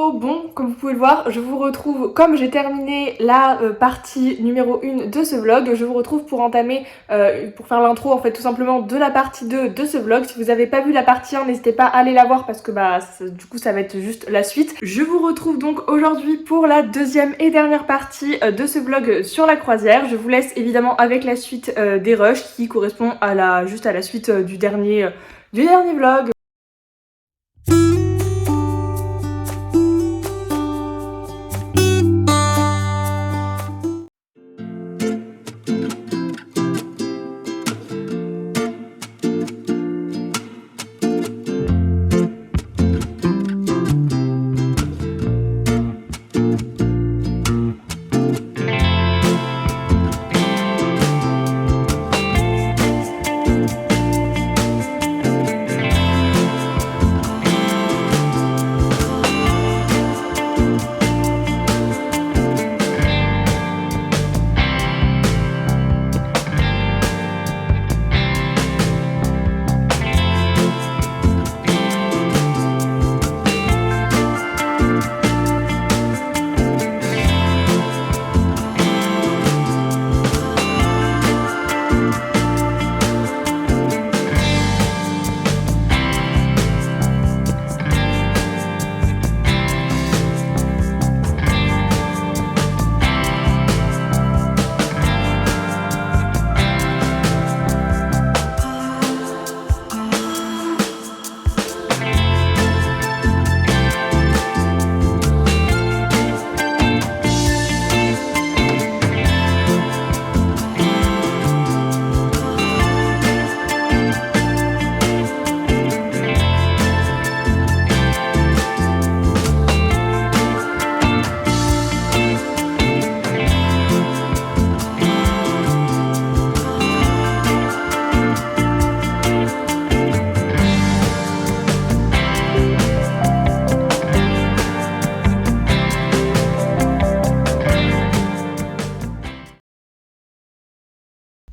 Hello, bon, comme vous pouvez le voir, je vous retrouve, comme j'ai terminé la partie numéro 1 de ce vlog, je vous retrouve pour entamer, pour faire l'intro en fait tout simplement de la partie 2 de ce vlog. Si vous n'avez pas vu la partie 1, n'hésitez pas à aller la voir parce que du coup ça va être juste la suite. Je vous retrouve donc aujourd'hui pour la deuxième et dernière partie de ce vlog sur la croisière. Je vous laisse évidemment avec la suite des rushs qui correspond à juste à la suite du dernier vlog.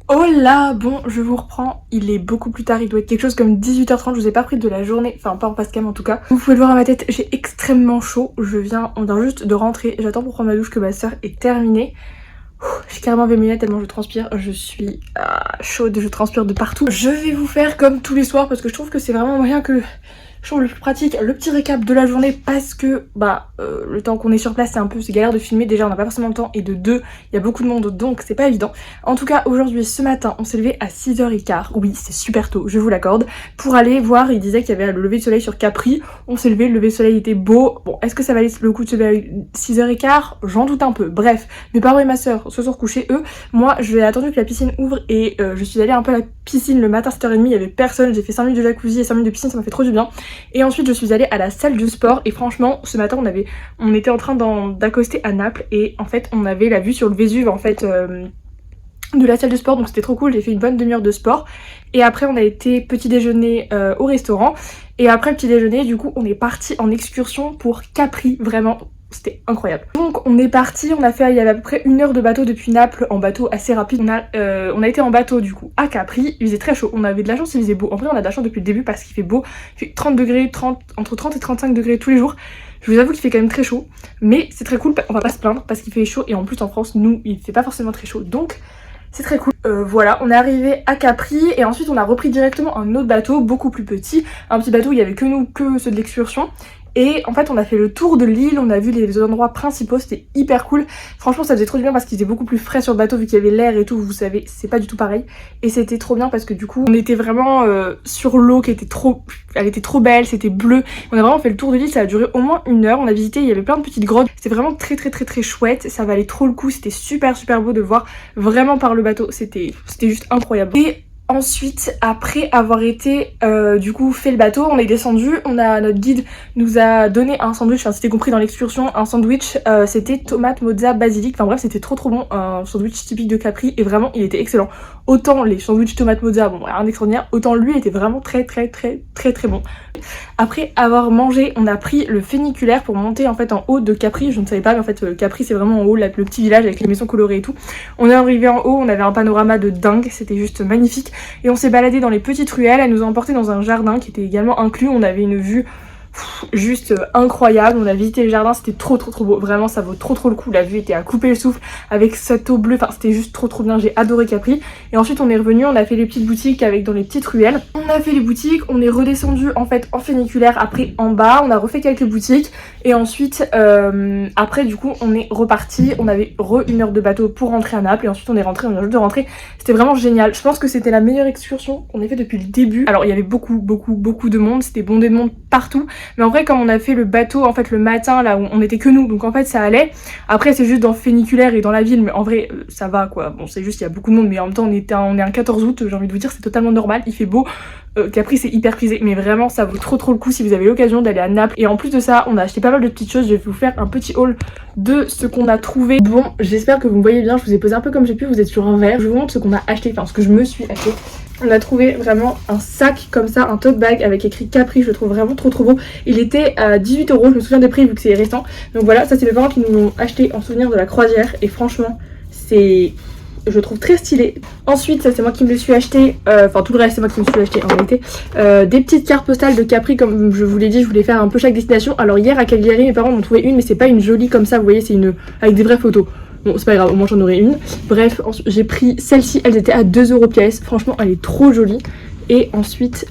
Oh là, bon, je vous reprends, il est beaucoup plus tard, il doit être quelque chose comme 18h30, je vous ai pas pris de la journée, enfin pas en face cam en tout cas. Vous pouvez le voir à ma tête, j'ai extrêmement chaud, on vient juste de rentrer, j'attends pour prendre ma douche que ma soeur est terminée. J'ai carrément enlevé mes lunettes tellement je transpire, je suis chaude, je transpire de partout. Je vais vous faire comme tous les soirs parce que je trouve que c'est vraiment moyen que je trouve le plus pratique, le petit récap de la journée parce que le temps qu'on est sur place c'est galère de filmer, déjà on n'a pas forcément le temps et de deux il y a beaucoup de monde donc c'est pas évident. En tout cas aujourd'hui ce matin on s'est levé à 6h15, oui c'est super tôt je vous l'accorde, pour aller voir, il disait qu'il y avait le lever de soleil sur Capri, on s'est levé, le lever de soleil était beau, bon est-ce que ça valait le coup de se lever à 6h15, j'en doute un peu, bref mes parents et ma soeur se sont couchés eux, moi j'ai attendu que la piscine ouvre et je suis allée un peu à la piscine le matin 7h30, il y avait personne, j'ai fait 5 minutes de jacuzzi et 5 minutes de piscine, ça m'a fait trop du bien. Et ensuite je suis allée à la salle du sport et franchement ce matin on était en train d'accoster à Naples et en fait on avait la vue sur le Vésuve en fait de la salle de sport, donc c'était trop cool, j'ai fait une bonne demi-heure de sport et après on a été petit déjeuner au restaurant et après le petit déjeuner du coup on est parti en excursion pour Capri, vraiment c'était incroyable. Donc on est parti, il y avait à peu près 1 heure de bateau depuis Naples, en bateau assez rapide. On a été en bateau du coup à Capri, il faisait très chaud, on avait de la chance, il faisait beau. En vrai on a de la chance depuis le début parce qu'il fait beau, il fait 30 degrés, entre 30 et 35 degrés tous les jours. Je vous avoue qu'il fait quand même très chaud, mais c'est très cool, on va pas se plaindre parce qu'il fait chaud et en plus en France, nous, il fait pas forcément très chaud, donc c'est très cool. Voilà, on est arrivé à Capri et ensuite on a repris directement un autre bateau, beaucoup plus petit, un petit bateau où il y avait que nous, que ceux de l'excursion. Et en fait on a fait le tour de l'île, on a vu les endroits principaux, c'était hyper cool. Franchement ça faisait trop du bien parce qu'il était beaucoup plus frais sur le bateau vu qu'il y avait l'air et tout, vous savez, c'est pas du tout pareil. Et c'était trop bien parce que du coup on était vraiment sur l'eau qui était elle était trop belle, c'était bleu. On a vraiment fait le tour de l'île, ça a duré au moins 1 heure, on a visité, il y avait plein de petites grottes. C'était vraiment très chouette, ça valait trop le coup, c'était super beau de voir vraiment par le bateau, c'était juste incroyable. Et ensuite, après avoir été du coup fait le bateau, on est descendu, notre guide nous a donné un sandwich, enfin c'était compris dans l'excursion, un sandwich, c'était tomate, mozza, basilic, enfin bref c'était trop bon, un sandwich typique de Capri et vraiment il était excellent. Autant les sandwichs tomate mozza, bon rien d'extraordinaire, autant lui était vraiment très bon. Après avoir mangé, on a pris le funiculaire pour monter en fait en haut de Capri. Je ne savais pas mais en fait Capri c'est vraiment en haut, le petit village avec les maisons colorées et tout. On est arrivé en haut, on avait un panorama de dingue, c'était juste magnifique. Et on s'est baladé dans les petites ruelles, elle nous a emporté dans un jardin qui était également inclus, on avait une vue juste incroyable. On a visité le jardin, c'était trop beau, vraiment ça vaut trop le coup. La vue était à couper le souffle avec cette eau bleue, enfin c'était juste trop bien, j'ai adoré Capri. Et ensuite on est revenu, on a fait les petites boutiques avec dans les petites ruelles. On a fait les boutiques, on est redescendu en fait en funiculaire, après en bas, on a refait quelques boutiques et ensuite après du coup on est reparti, on avait une heure de bateau pour rentrer à Naples et ensuite on est rentré, on vient juste de rentrer. C'était vraiment génial, je pense que c'était la meilleure excursion qu'on ait fait depuis le début. Alors il y avait beaucoup de monde, c'était bondé de monde partout, mais en vrai comme on a fait le bateau en fait le matin là où on était que nous, donc en fait ça allait. Après c'est juste dans le funiculaire et dans la ville, mais en vrai ça va quoi. Bon c'est juste il y a beaucoup de monde, mais en même temps on est un 14 août, j'ai envie de vous dire c'est totalement normal, il fait beau. Capri c'est hyper prisé, mais vraiment ça vaut trop le coup si vous avez l'occasion d'aller à Naples. Et en plus de ça on a acheté pas mal de petites choses, je vais vous faire un petit haul de ce qu'on a trouvé. Bon j'espère que vous me voyez bien, je vous ai posé un peu comme j'ai pu, vous êtes sur un verre. Je vous montre ce qu'on a acheté, enfin ce que je me suis acheté. On a trouvé vraiment un sac comme ça, un tote bag avec écrit Capri, je le trouve vraiment trop beau. Il était à 18 €, je me souviens des prix vu que c'est récent. Donc voilà, ça c'est mes parents qui nous l'ont acheté en souvenir de la croisière et franchement c'est... je le trouve très stylé. Ensuite ça c'est moi qui me le suis acheté, enfin tout le reste c'est moi qui me le suis acheté en réalité. Des petites cartes postales de Capri comme je vous l'ai dit, je voulais faire un peu chaque destination. Alors hier à Cagliari mes parents m'ont trouvé une, mais c'est pas une jolie comme ça, vous voyez c'est une avec des vraies photos. Bon c'est pas grave, au moins j'en aurai une. Bref, j'ai pris celle-ci, elles étaient à 2 € pièce, franchement elle est trop jolie. Et ensuite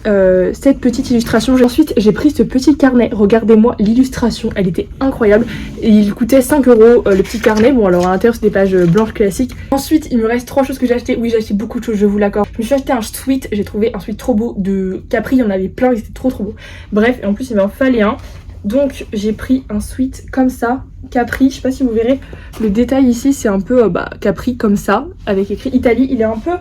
cette petite illustration, ensuite j'ai pris ce petit carnet, regardez-moi l'illustration, elle était incroyable. Et il coûtait 5 € le petit carnet, bon alors à l'intérieur c'est des pages blanches classiques. Ensuite il me reste 3 choses que j'ai acheté, oui j'ai acheté beaucoup de choses je vous l'accorde. Je me suis acheté un sweat, j'ai trouvé un sweat trop beau de Capri, il y en avait plein, il était trop beau. Bref, et en plus il m'en fallait un. Donc j'ai pris un sweat comme ça, Capri, je sais pas si vous verrez le détail ici, c'est un peu Capri comme ça, avec écrit Italie, il est un peu...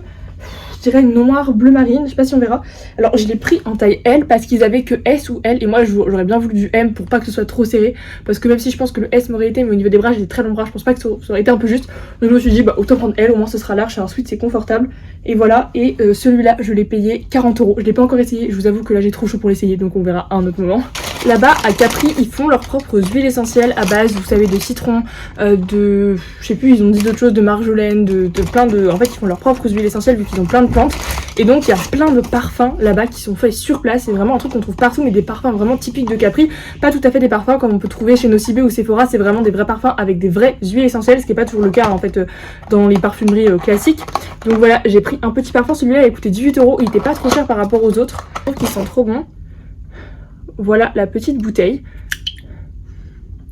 je dirais noir bleu marine, je sais pas si on verra. Alors je l'ai pris en taille L parce qu'ils avaient que S ou L et moi j'aurais bien voulu du M pour pas que ce soit trop serré, parce que même si je pense que le S m'aurait été, mais au niveau des bras j'ai des très longs bras, je pense pas que ça aurait été un peu juste. Donc je me suis dit bah autant prendre L, au moins ce sera large, c'est un sweat, c'est confortable. Et voilà, et celui-là je l'ai payé 40 €. Je l'ai pas encore essayé, je vous avoue que là j'ai trop chaud pour l'essayer, donc on verra à un autre moment. Là-bas à Capri ils font leurs propres huiles essentielles à base, vous savez, de citron, de... je sais plus, ils ont dit d'autres choses, de marjolaine, de plein de... en fait ils font leurs propres huiles essentielles vu qu'ils ont plein de plantes. Et donc il y a plein de parfums là-bas qui sont faits sur place, c'est vraiment un truc qu'on trouve partout, mais des parfums vraiment typiques de Capri. Pas tout à fait des parfums comme on peut trouver chez Nocibé ou Sephora, c'est vraiment des vrais parfums avec des vraies huiles essentielles, ce qui n'est pas toujours le cas en fait dans les parfumeries classiques. Donc voilà, j'ai pris un petit parfum, celui-là il a coûté 18 €, il était pas trop cher par rapport aux autres, je trouve qu'il sent trop bon. Voilà la petite bouteille.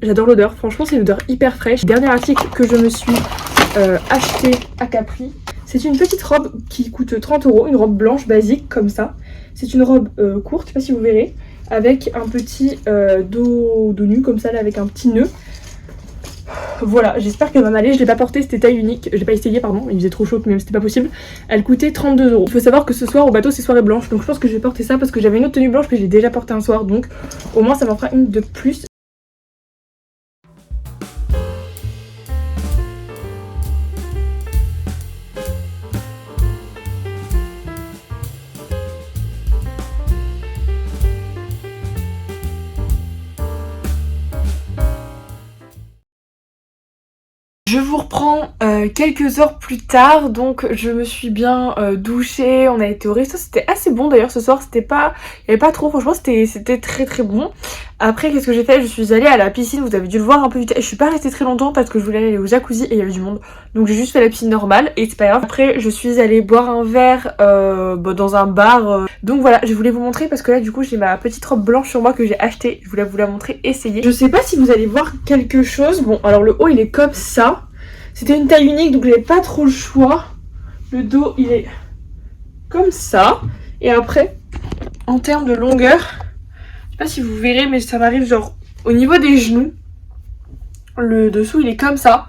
J'adore l'odeur, franchement c'est une odeur hyper fraîche. Dernier article que je me suis acheté à Capri, c'est une petite robe qui coûte 30 €, une robe blanche basique comme ça. C'est une robe courte, je sais pas si vous verrez, avec un petit dos nu comme ça là, avec un petit nœud. Voilà, j'espère qu'elle va m'aller, je l'ai pas portée, c'était taille unique, je l'ai pas essayé pardon, il faisait trop chaud même c'était pas possible. Elle coûtait 32 €. Il faut savoir que ce soir au bateau c'est soirée blanche, donc je pense que je vais porter ça parce que j'avais une autre tenue blanche que j'ai déjà portée un soir, donc au moins ça m'en fera une de plus. Je vous reprends quelques heures plus tard, donc je me suis bien douchée, on a été au resto, c'était assez bon d'ailleurs ce soir, c'était pas, il y avait pas trop, franchement c'était très bon. Après qu'est-ce que j'ai fait, je suis allée à la piscine, vous avez dû le voir un peu vite, je suis pas restée très longtemps parce que je voulais aller au jacuzzi et il y avait du monde, donc j'ai juste fait la piscine normale et c'est pas grave. Après je suis allée boire un verre dans un bar, donc voilà, je voulais vous montrer parce que là du coup j'ai ma petite robe blanche sur moi que j'ai achetée, je voulais vous la montrer, essayer. Je sais pas si vous allez voir quelque chose, bon alors le haut il est comme ça. C'était une taille unique donc j'avais pas trop le choix. Le dos il est comme ça. Et après, en termes de longueur, je sais pas si vous verrez mais ça m'arrive genre au niveau des genoux. Le dessous il est comme ça.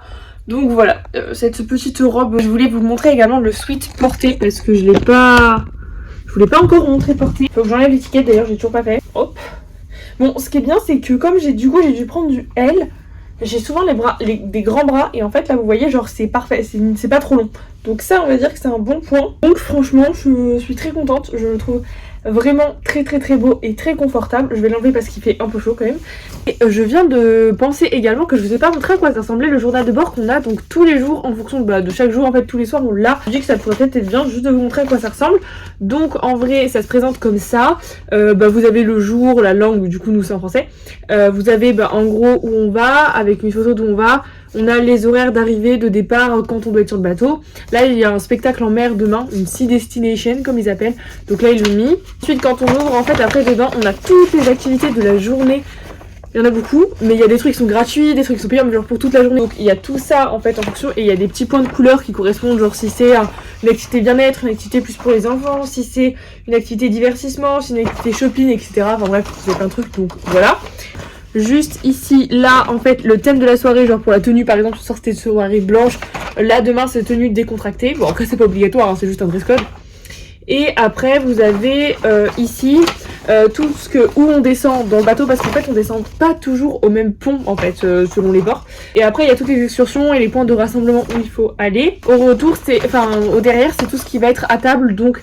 Donc voilà, cette petite robe, je voulais vous montrer également le sweat porté parce que je l'ai pas... je voulais pas encore vous montrer porté. Faut que j'enlève l'étiquette d'ailleurs, j'ai toujours pas fait. Hop. Bon, ce qui est bien c'est que comme j'ai dû prendre du L, j'ai souvent les bras, des grands bras et en fait là vous voyez genre c'est parfait, c'est pas trop long. Donc ça on va dire que c'est un bon point. Donc franchement je suis très contente, je le trouve Vraiment très beau et très confortable. Je vais l'enlever parce qu'il fait un peu chaud quand même. Et je viens de penser également que je vous ai pas montré à quoi ça ressemblait le journal de bord qu'on a donc tous les jours en fonction de chaque jour, en fait tous les soirs on l'a. Je dis que ça pourrait peut-être être bien juste de vous montrer à quoi ça ressemble. Donc en vrai ça se présente comme ça. Vous avez le jour, la langue, du coup nous c'est en français. Vous avez en gros où on va, avec une photo d'où on va. On a les horaires d'arrivée, de départ quand on doit être sur le bateau. Là il y a un spectacle en mer demain, une sea destination comme ils appellent. Donc là ils l'ont mis. Ensuite quand on ouvre, en fait après dedans on a toutes les activités de la journée. Il y en a beaucoup, mais il y a des trucs qui sont gratuits, des trucs qui sont payants, mais genre pour toute la journée. Donc il y a tout ça en fait en fonction, et il y a des petits points de couleur qui correspondent, genre si c'est une activité bien-être, une activité plus pour les enfants, si c'est une activité divertissement, si c'est une activité shopping, etc. Enfin bref, c'est plein de trucs, donc voilà. Juste ici, là en fait le thème de la soirée, genre pour la tenue par exemple, ce soir c'était une soirée blanche, là demain c'est tenue décontractée. Bon après c'est pas obligatoire, hein, c'est juste un dress code. Et après vous avez ici tout ce que où on descend dans le bateau, parce qu'en fait on descend pas toujours au même pont en fait selon les bords. Et après il y a toutes les excursions et les points de rassemblement où il faut aller. Au retour c'est, enfin au derrière c'est tout ce qui va être à table, donc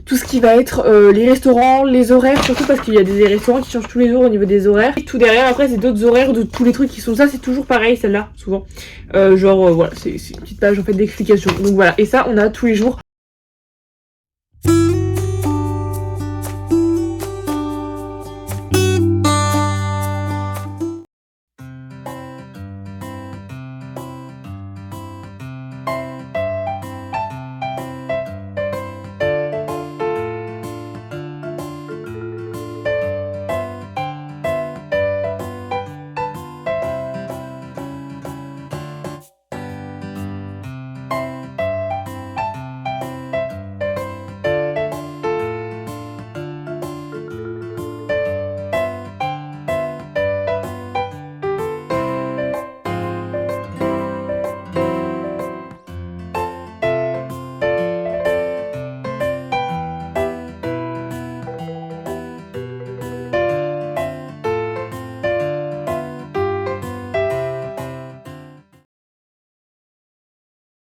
tout ce qui va être les restaurants, les horaires, surtout parce qu'il y a des restaurants qui changent tous les jours au niveau des horaires. Et tout derrière après c'est d'autres horaires de tous les trucs qui sont, ça c'est toujours pareil celle-là souvent. Voilà, c'est une petite page en fait d'explication. Donc voilà, et ça on a tous les jours.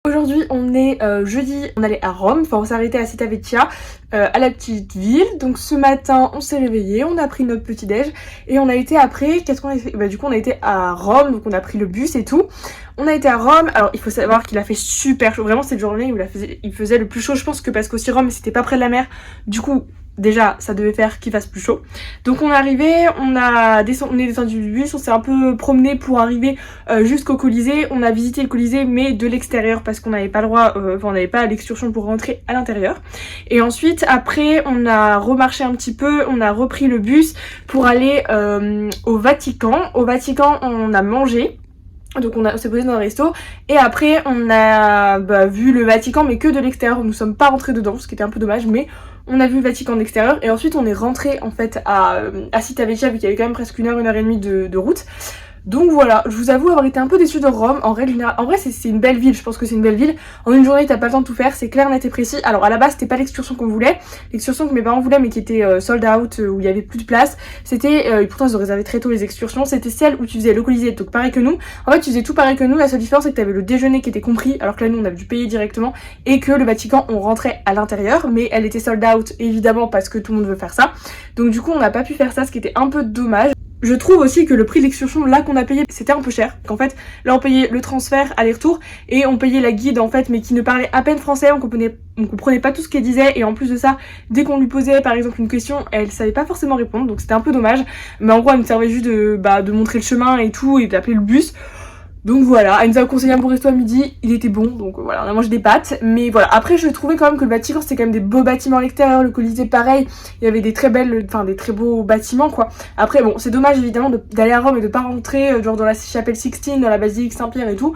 Aujourd'hui on est jeudi, on allait à Rome, enfin on s'est arrêté à Civita Vecchia, à la petite ville. Donc ce matin on s'est réveillé, on a pris notre petit déj et on a été après, qu'est-ce qu'on a fait? Du coup on a été à Rome, donc on a pris le bus et tout. On a été à Rome, alors il faut savoir qu'il a fait super chaud, vraiment cette journée où il faisait le plus chaud, je pense que parce qu'aussi Rome c'était pas près de la mer, du coup déjà ça devait faire qu'il fasse plus chaud. Donc on est arrivé, on est descendu du bus, on s'est un peu promené pour arriver jusqu'au Colisée. On a visité le Colisée mais de l'extérieur parce qu'on n'avait pas le droit, on n'avait pas l'excursion pour rentrer à l'intérieur. Et ensuite après on a remarché un petit peu, on a repris le bus pour aller au Vatican. Au Vatican on a mangé. Donc on s'est posé dans un resto et après on a vu le Vatican mais que de l'extérieur, nous sommes pas rentrés dedans, ce qui était un peu dommage, mais on a vu le Vatican de l'extérieur et ensuite on est rentré en fait à Civita Vecchia vu qu'il y avait quand même presque une heure et demie de route. Donc voilà, je vous avoue avoir été un peu déçue de Rome. En vrai c'est une belle ville, je pense que c'est une belle ville. En une journée t'as pas le temps de tout faire, c'est clair, net et précis. Alors à la base c'était pas l'excursion qu'on voulait, l'excursion que mes parents voulaient mais qui était sold out, où il y avait plus de place. C'était, pourtant ils ont réservé très tôt les excursions, c'était celle où tu faisais le Colisée, donc pareil que nous. En fait tu faisais tout pareil que nous, la seule différence c'est que t'avais le déjeuner qui était compris, alors que là nous on avait dû payer directement. Et que le Vatican on rentrait à l'intérieur, mais elle était sold out évidemment parce que tout le monde veut faire ça. Donc du coup on n'a pas pu faire ça, ce qui était un peu dommage. Je trouve aussi que le prix de l'excursion là qu'on a payé c'était un peu cher, qu'en fait là on payait le transfert aller-retour et on payait la guide en fait mais qui ne parlait à peine français, on comprenait pas tout ce qu'elle disait et en plus de ça dès qu'on lui posait par exemple une question elle savait pas forcément répondre, donc c'était un peu dommage, mais en gros elle nous servait juste de montrer le chemin et tout et d'appeler le bus. Donc voilà, elle nous a conseillé un bon resto à midi, il était bon, donc voilà, on a mangé des pâtes. Mais voilà, après je trouvais quand même que le Vatican c'était quand même des beaux bâtiments à l'extérieur, le Colisée pareil, il y avait des très beaux bâtiments quoi. Après bon, c'est dommage évidemment d'aller à Rome et de pas rentrer genre dans la chapelle Sixtine, dans la basilique Saint-Pierre et tout.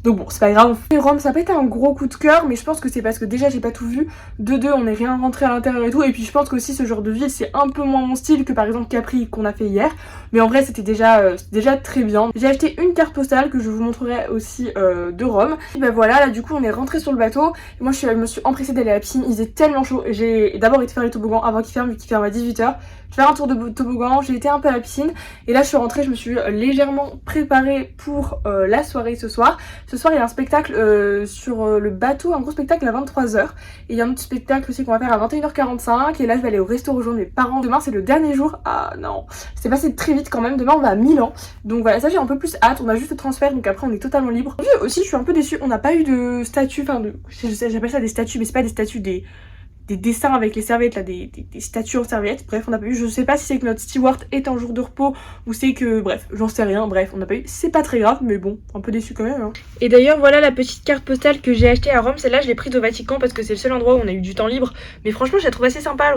Donc bon, c'est pas grave. Rome, ça a pas été un gros coup de cœur, mais je pense que c'est parce que déjà j'ai pas tout vu. De deux, on n'est rien rentré à l'intérieur et tout. Et puis je pense qu'aussi ce genre de ville, c'est un peu moins mon style que par exemple Capri qu'on a fait hier. Mais en vrai, c'était déjà très bien. J'ai acheté une carte postale que je vous montrerai aussi de Rome. Et bah voilà, là du coup on est rentré sur le bateau. Et moi je me suis empressée d'aller à la piscine, il faisait tellement chaud. J'ai d'abord été faire les toboggans avant qu'il ferme, vu qu'il ferme à 18h. Je vais faire un tour de toboggan, j'ai été un peu à la piscine. Et là je suis rentrée, je me suis légèrement préparée pour la soirée ce soir. Ce soir il y a un spectacle sur le bateau, un gros spectacle à 23h. Et il y a un autre spectacle aussi qu'on va faire à 21h45. Et là je vais aller au resto rejoindre mes parents. Demain c'est le dernier jour. Ah non, c'est passé très vite quand même. Demain on va à Milan. Donc voilà, ça j'ai un peu plus hâte. On a juste le transfert, donc après on est totalement libre. Aussi je suis un peu déçue, on n'a pas eu de statut, enfin j'appelle ça des statues, mais c'est pas des statues, des dessins avec les serviettes là, des statues en serviettes. Bref, on n'a pas eu, je sais pas si c'est que notre steward est en jour de repos ou c'est que, bref, j'en sais rien, bref, on n'a pas eu, c'est pas très grave, mais bon, un peu déçu quand même hein. Et d'ailleurs voilà la petite carte postale que j'ai achetée à Rome, celle-là je l'ai prise au Vatican parce que c'est le seul endroit où on a eu du temps libre, mais franchement je la trouve assez sympa.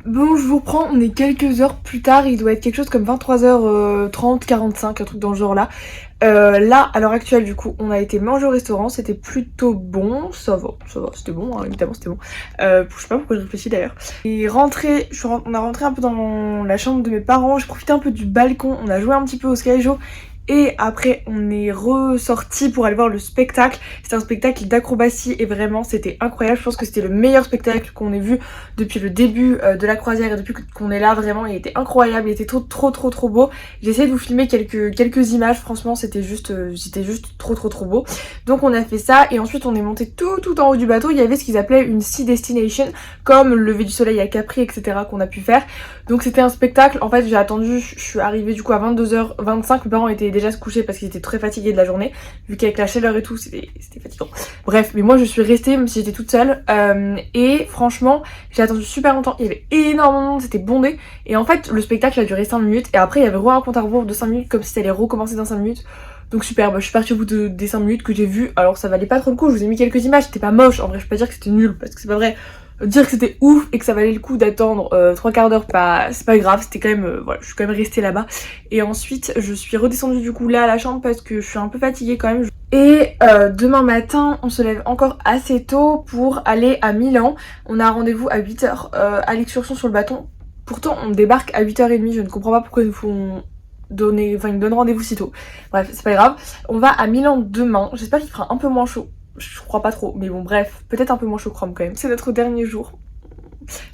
Bon, je vous reprends, on est quelques heures plus tard, il doit être quelque chose comme 23h30, 45, un truc dans ce genre là. Là, à l'heure actuelle, du coup, on a été manger au restaurant, c'était plutôt bon, ça va, c'était bon, hein, évidemment c'était bon. Je sais pas pourquoi je réfléchis d'ailleurs. Et on a rentré un peu dans la chambre de mes parents, j'ai profité un peu du balcon, on a joué un petit peu au Sky Show. Et après on est ressorti pour aller voir le spectacle. C'était un spectacle d'acrobatie et vraiment c'était incroyable. Je pense que c'était le meilleur spectacle qu'on ait vu depuis le début de la croisière et depuis qu'on est là. Vraiment il était incroyable, il était trop beau. J'ai essayé de vous filmer quelques images, franchement c'était juste trop beau. Donc on a fait ça et ensuite on est monté tout en haut du bateau. Il y avait ce qu'ils appelaient une Sea Destination, comme le lever du soleil à Capri, etc. qu'on a pu faire. Donc c'était un spectacle, en fait j'ai attendu, je suis arrivée du coup à 22h25, mes parents étaient déjà se coucher parce qu'ils étaient très fatigués de la journée, vu qu'avec la chaleur et tout c'était fatigant. Bref, mais moi je suis restée même si j'étais toute seule, et franchement j'ai attendu super longtemps, il y avait énormément de monde, c'était bondé, et en fait le spectacle a duré 5 minutes, et après il y avait un compte à rebours de 5 minutes comme si ça allait recommencer dans 5 minutes. Donc super, je suis partie au bout des 5 minutes que j'ai vu, alors ça valait pas trop le coup, je vous ai mis quelques images, c'était pas moche, en vrai je peux pas dire que c'était nul, parce que c'est pas vrai. Dire que c'était ouf et que ça valait le coup d'attendre 3 quarts d'heure, c'est pas grave, c'était quand même, voilà, je suis quand même restée là-bas. Et ensuite, je suis redescendue du coup là à la chambre parce que je suis un peu fatiguée quand même. Et demain matin, on se lève encore assez tôt pour aller à Milan. On a un rendez-vous à 8h à l'excursion sur le bateau. Pourtant, on débarque à 8h30, je ne comprends pas pourquoi ils nous donnent rendez-vous si tôt. Bref, c'est pas grave. On va à Milan demain, j'espère qu'il fera un peu moins chaud. Je crois pas trop, mais bon bref, peut-être un peu moins chaud chrome quand même. C'est notre dernier jour.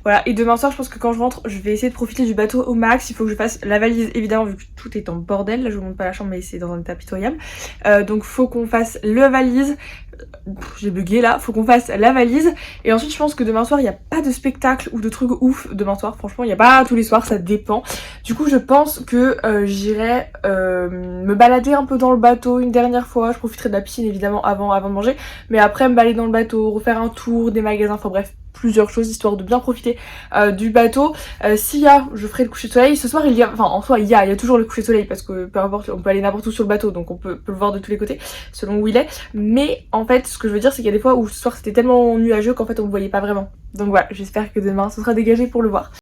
Voilà, et demain soir je pense que quand je rentre, je vais essayer de profiter du bateau au max. Il faut que je fasse la valise évidemment vu que tout est en bordel. Là je vous montre pas la chambre mais c'est dans un état pitoyable. Donc faut qu'on fasse la valise. J'ai bugué là, faut qu'on fasse la valise. Et ensuite je pense que demain soir il n'y a pas de spectacle ou de trucs ouf demain soir. Franchement il n'y a pas tous les soirs, ça dépend. Du coup je pense que j'irai me balader un peu dans le bateau une dernière fois. Je profiterai de la piscine évidemment avant de manger. Mais après me balader dans le bateau, refaire un tour des magasins, enfin bref, plusieurs choses histoire de bien profiter du bateau. S'il y a, je ferai le coucher de soleil. Ce soir il y a, enfin en soi il y a toujours le coucher de soleil parce que peu importe, on peut aller n'importe où sur le bateau donc on peut le voir de tous les côtés selon où il est. Mais en fait ce que je veux dire c'est qu'il y a des fois où ce soir c'était tellement nuageux qu'en fait on ne voyait pas vraiment. Donc voilà, j'espère que demain ce sera dégagé pour le voir.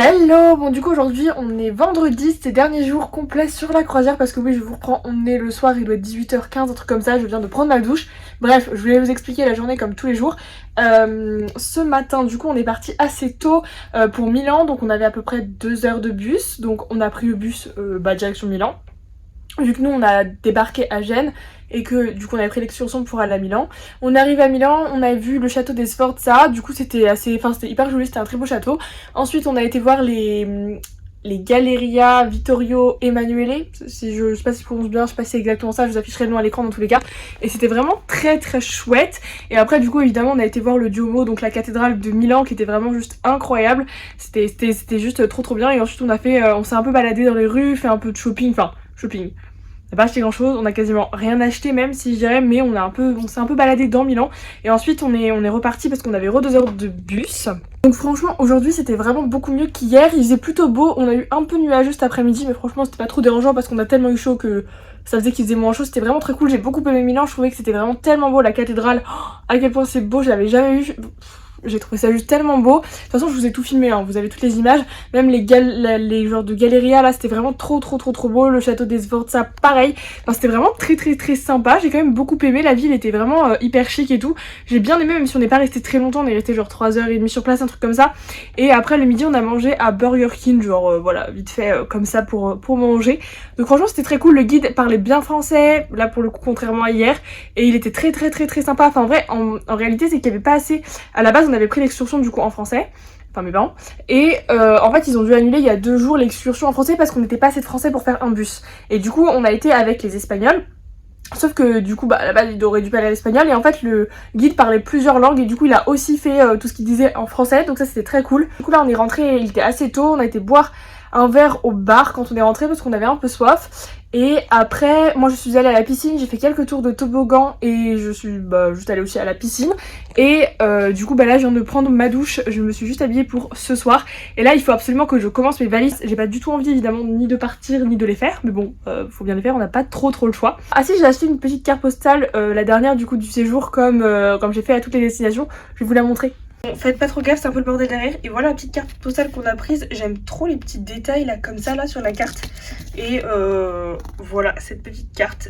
Hello. Bon du coup aujourd'hui on est vendredi, c'était dernier jour complet sur la croisière parce que oui je vous reprends, on est le soir, il doit être 18h15, un truc comme ça, je viens de prendre ma douche. Bref, je voulais vous expliquer la journée comme tous les jours. Ce matin du coup on est parti assez tôt pour Milan, donc on avait à peu près 2 heures de bus, donc on a pris le bus direction Milan. Vu que nous on a débarqué à Gênes et que du coup on avait pris l'excursion pour aller à Milan. On arrive à Milan, on a vu le château des Sforza, du coup c'était c'était hyper joli, c'était un très beau château. Ensuite on a été voir les Galleria Vittorio Emanuele, si je sais pas si je prononce bien, je sais pas si c'est exactement ça, je vous afficherai le nom à l'écran dans tous les cas. Et c'était vraiment très très chouette. Et après du coup évidemment on a été voir le Duomo, donc la cathédrale de Milan qui était vraiment juste incroyable. C'était juste trop bien. Et ensuite on s'est un peu baladé dans les rues, fait un peu de shopping, shopping. On n'a pas acheté grand chose, on a quasiment rien acheté même si je dirais, mais on s'est un peu baladé dans Milan. Et ensuite on est reparti parce qu'on avait 2 heures de bus. Donc franchement aujourd'hui c'était vraiment beaucoup mieux qu'hier, il faisait plutôt beau, on a eu un peu nuageux cet après-midi mais franchement c'était pas trop dérangeant parce qu'on a tellement eu chaud que ça faisait qu'il faisait moins chaud, c'était vraiment très cool, j'ai beaucoup aimé Milan, je trouvais que c'était vraiment tellement beau, la cathédrale, à quel point c'est beau, je l'avais jamais vu. J'ai trouvé ça juste tellement beau. De toute façon je vous ai tout filmé, hein. Vous avez toutes les images. Même les genres de Galleria là c'était vraiment trop beau. Le château des Sforza pareil. Enfin c'était vraiment très sympa. J'ai quand même beaucoup aimé. La ville était vraiment hyper chic et tout. J'ai bien aimé même si on n'est pas resté très longtemps. On est resté genre 3h30 sur place, un truc comme ça. Et après le midi on a mangé à Burger King. Genre voilà vite fait comme ça pour manger. Donc franchement c'était très cool. Le guide parlait bien français. Là pour le coup contrairement à hier. Et il était très sympa. Enfin en vrai en réalité c'est qu'il n'y avait pas assez. À la base on avait pris l'excursion du coup en français, enfin mes parents, et en fait ils ont dû annuler il y a 2 jours l'excursion en français parce qu'on n'était pas assez de français pour faire un bus. Et du coup on a été avec les Espagnols. Sauf que du coup à la base il aurait dû parler l'espagnol et en fait le guide parlait plusieurs langues et du coup il a aussi fait tout ce qu'il disait en français, donc ça c'était très cool. Du coup là on est rentré, il était assez tôt, on a été boire un verre au bar quand on est rentré parce qu'on avait un peu soif. Et après moi je suis allée à la piscine, j'ai fait quelques tours de toboggan et je suis juste allée aussi à la piscine. Et du coup là je viens de prendre ma douche, je me suis juste habillée pour ce soir. Et là il faut absolument que je commence mes valises, j'ai pas du tout envie évidemment ni de partir ni de les faire, mais bon faut bien les faire, on n'a pas trop le choix. Ah si, j'ai acheté une petite carte postale, la dernière du coup du séjour comme j'ai fait à toutes les destinations, je vais vous la montrer. Bon, faites pas trop gaffe, c'est un peu le bordel derrière. Et voilà la petite carte postale qu'on a prise. J'aime trop les petits détails là comme ça là sur la carte. Et voilà cette petite carte.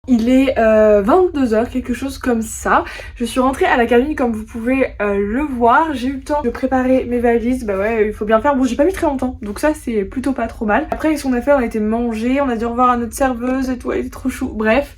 Il est 22h, quelque chose comme ça. Je suis rentrée à la cabine comme vous pouvez le voir. J'ai eu le temps de préparer mes valises. Bah ouais, il faut bien faire. Bon, j'ai pas mis très longtemps, donc ça c'est plutôt pas trop mal. Après, ce qu'on a fait, on a été manger, on a dit au revoir à notre serveuse et tout, elle était trop chou. Bref.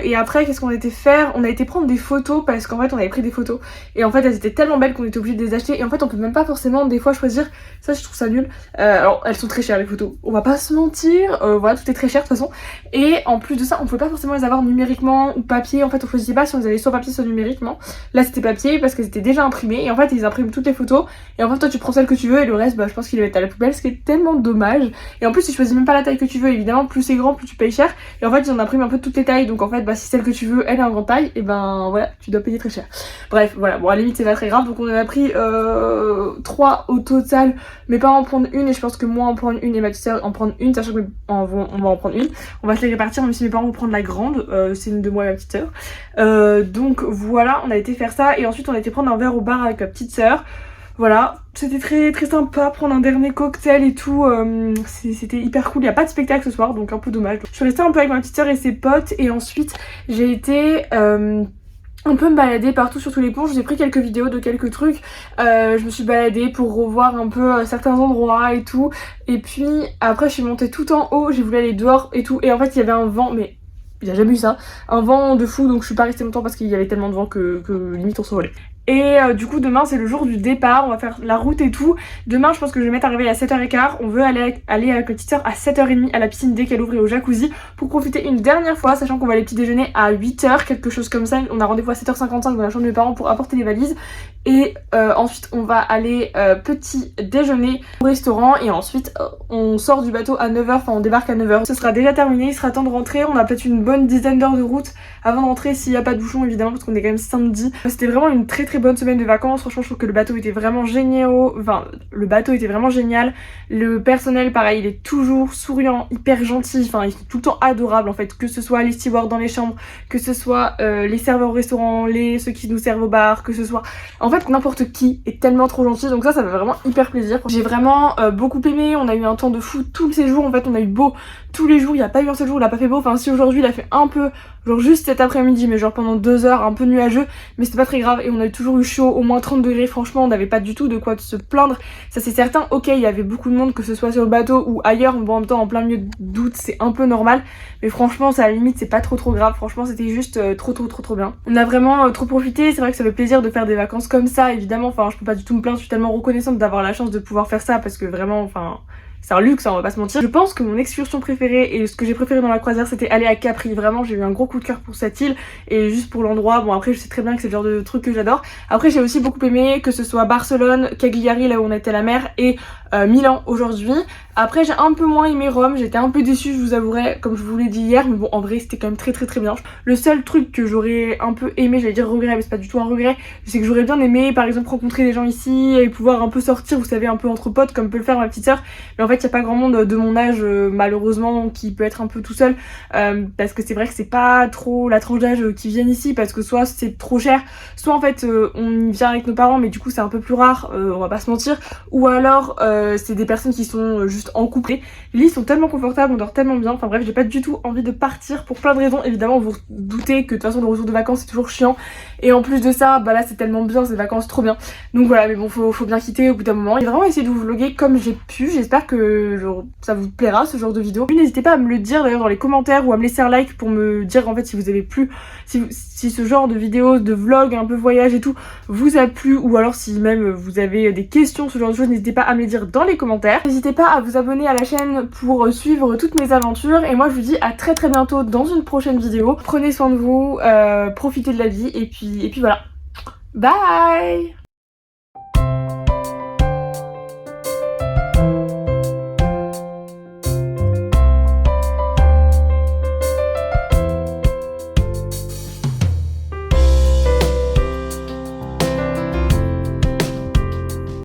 Et après, qu'est-ce qu'on a été faire? On a été prendre des photos parce qu'en fait, on avait pris des photos. Et en fait, elles étaient tellement belles qu'on était obligé de les acheter. Et en fait, on peut même pas forcément des fois choisir. Ça, je trouve ça nul. Alors, elles sont très chères les photos. On va pas se mentir. Voilà, tout est très cher de toute façon. Et en plus de ça, on pouvait pas forcément les avoir numériquement ou papier. En fait, on choisissait pas si on les avait soit papier soit numériquement. Là, c'était papier parce qu'elles étaient déjà imprimées. Et en fait, ils impriment toutes les photos. Et en fait, toi, tu prends celle que tu veux et le reste, je pense qu'il va être à la poubelle, ce qui est tellement dommage. Et en plus, tu choisis même pas la taille que tu veux. Évidemment, plus c'est grand, plus tu payes cher. Et en fait, ils en impriment un peu toutes les tailles. Donc en fait, si celle que tu veux, elle est en grande taille, et voilà, tu dois payer très cher. Bref, voilà, bon à la limite c'est pas très grave. Donc on en a pris 3 au total. Mes parents en prendre une et je pense que moi en prendre une et ma petite soeur en prendre une, sachant qu'on va en prendre une. On va se les répartir même si mes parents vont prendre la grande, c'est une de moi et ma petite soeur. Donc voilà, on a été faire ça et ensuite on a été prendre un verre au bar avec ma petite soeur. Voilà, c'était très sympa, prendre un dernier cocktail et tout, c'était hyper cool. Il n'y a pas de spectacle ce soir, donc un peu dommage. Je suis restée un peu avec ma petite soeur et ses potes et ensuite j'ai été on peut me balader partout sur tous les ponts. Je vous ai pris quelques vidéos de quelques trucs. Je me suis baladée pour revoir un peu certains endroits et tout. Et puis après je suis montée tout en haut, j'ai voulu aller dehors et tout. Et en fait il y avait un vent, mais il n'y a jamais eu ça, un vent de fou, donc je suis pas restée longtemps parce qu'il y avait tellement de vent que limite on s'envolait. Et du coup demain c'est le jour du départ, on va faire la route et tout. Demain je pense que je vais mettre à réveiller à 7h15, on veut aller avec le petite soeur à 7h30 à la piscine dès qu'elle ouvre et au jacuzzi pour profiter une dernière fois, sachant qu'on va aller petit déjeuner à 8h, quelque chose comme ça. On a rendez-vous à 7h55 dans la chambre de mes parents pour apporter les valises. Et ensuite on va aller petit déjeuner au restaurant et ensuite on sort du bateau à 9h, enfin on débarque à 9h. Ce sera déjà terminé, il sera temps de rentrer, on a peut-être une bonne dizaine d'heures de route avant de rentrer s'il n'y a pas de bouchon évidemment parce qu'on est quand même samedi. C'était vraiment une très bonne semaine de vacances, franchement je trouve que le bateau était vraiment génial, le bateau était vraiment génial, le personnel pareil il est toujours souriant, hyper gentil, enfin ils sont tout le temps adorables en fait, que ce soit les stewards dans les chambres, que ce soit les serveurs au restaurant, ceux qui nous servent au bar, que ce soit en fait n'importe qui est tellement trop gentil, donc ça fait vraiment hyper plaisir. J'ai vraiment beaucoup aimé, on a eu un temps de fou tous ces jours, en fait on a eu beau tous les jours, il n'y a pas eu un seul jour où il a pas fait beau, enfin si aujourd'hui il a fait un peu, genre juste cet après-midi, mais genre pendant 2 heures un peu nuageux, mais c'était pas très grave et on a toujours eu chaud, au moins 30 degrés, franchement on n'avait pas du tout de quoi se plaindre, ça c'est certain. Ok il y avait beaucoup de monde que ce soit sur le bateau ou ailleurs, bon en même temps en plein milieu d'août c'est un peu normal, mais franchement ça à la limite c'est pas trop grave, franchement c'était juste trop bien. On a vraiment trop profité, c'est vrai que ça fait plaisir de faire des vacances comme ça évidemment, enfin je peux pas du tout me plaindre, je suis tellement reconnaissante d'avoir la chance de pouvoir faire ça parce que vraiment enfin c'est un luxe, hein, on va pas se mentir. Je pense que mon excursion préférée et ce que j'ai préféré dans la croisière c'était aller à Capri. Vraiment j'ai eu un gros coup de cœur pour cette île et juste pour l'endroit. Bon après je sais très bien que c'est le genre de truc que j'adore. Après j'ai aussi beaucoup aimé que ce soit Barcelone, Cagliari là où on était à la mer et Milan aujourd'hui. Après j'ai un peu moins aimé Rome, j'étais un peu déçue je vous avouerai comme je vous l'ai dit hier, mais bon en vrai c'était quand même très bien. Le seul truc que j'aurais un peu aimé, j'allais dire regret mais c'est pas du tout un regret, c'est que j'aurais bien aimé par exemple rencontrer des gens ici et pouvoir un peu sortir, vous savez un peu entre potes comme peut le faire ma petite soeur. Mais en fait il n'y a pas grand monde de mon âge malheureusement qui peut être un peu tout seul parce que c'est vrai que c'est pas trop la tranche d'âge qui viennent ici parce que soit c'est trop cher, soit en fait on vient avec nos parents mais du coup c'est un peu plus rare, on va pas se mentir, ou alors c'est des personnes qui sont juste en couple. Les lits sont tellement confortables, on dort tellement bien, enfin bref j'ai pas du tout envie de partir pour plein de raisons. Évidemment vous doutez que de toute façon le retour de vacances c'est toujours chiant et en plus de ça bah là c'est tellement bien, c'est des vacances trop bien, donc voilà. Mais bon faut bien quitter au bout d'un moment. J'ai vraiment essayé de vous vlogger comme j'ai pu, j'espère que genre, ça vous plaira ce genre de vidéo. N'hésitez pas à me le dire d'ailleurs dans les commentaires ou à me laisser un like pour me dire en fait si vous avez plu, si ce genre de vidéos, de vlog un peu voyage et tout vous a plu, ou alors si même vous avez des questions, ce genre de choses, n'hésitez pas à me les dire dans les commentaires. N'hésitez pas à vous abonner à la chaîne pour suivre toutes mes aventures et moi je vous dis à très bientôt dans une prochaine vidéo. Prenez soin de vous, profitez de la vie et puis voilà. Bye!